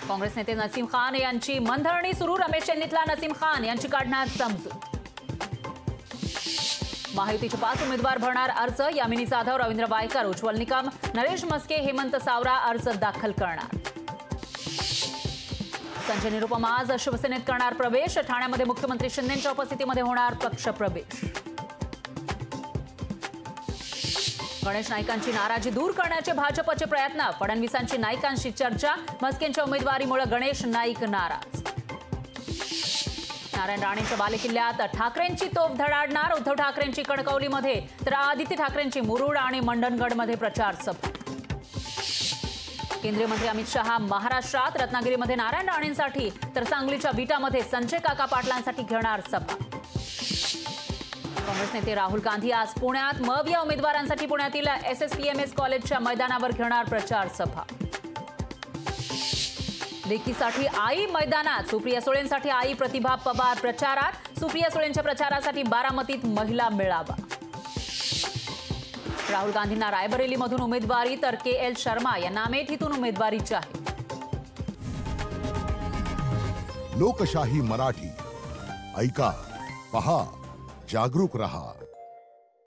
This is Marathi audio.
काँग्रेस नेते नसीम खान यांची मनधरणी सुरू. रमेश चेन्नीतला नसीम खान यांची काढणार समजूत. महायुतीचे 5 उमेदवार भरणार अर्ज. यामिनी जाधव, रवींद्र वायकर, उज्ज्वल निकम, नरेश मस्के, हेमंत सावरा अर्ज दाखल करणार. संजय निरुपम आज शिवसेनेत करणार प्रवेश. ठाण्यामध्ये मुख्यमंत्री शिंदेंच्या उपस्थितीमध्ये होणार पक्षप्रवेश. गणेश नाईकांची नाराजी दूर करण्याचे भाजपचे प्रयत्न. फडणवीसांची नाईकांशी चर्चा. मस्केंच्या उमेदवारीमुळे गणेश नाईक नाराज. नारायण राणेंच्या बालेकिल्ल्यात ठाकरेंची तोफ धडाडणार. उद्धव ठाकरेंची कणकवलीमध्ये तर आदित्य ठाकरेंची मुरुड आणि मंडणगडमध्ये प्रचार सभा. केंद्रीय मंत्री अमित शहा महाराष्ट्रात. रत्नागिरीमध्ये नारायण राणेंसाठी तर सांगलीच्या विटामध्ये संजय काका पाटलांसाठी घेणार सभा. काँग्रेस नेते राहुल गांधी आज पुण्यात. मव या उमेदवारांसाठी पुण्यातील SSPMS कॉलेजच्या मैदानावर घेणार प्रचार सभा. लेकीसाठी आई मैदानात. सुप्रिया सुळेंसाठी आई प्रतिभा पवार प्रचारात. सुप्रिया सुळेंच्या प्रचारासाठी बारामतीत महिला मेळावा. राहुल गांधींना रायबरेलीमधून उमेदवारी तर KL शर्मा यांना अमेठीतून उमेदवारी जाहीर. लोकशाही मराठी ऐका, पहा, जागरूक रहा.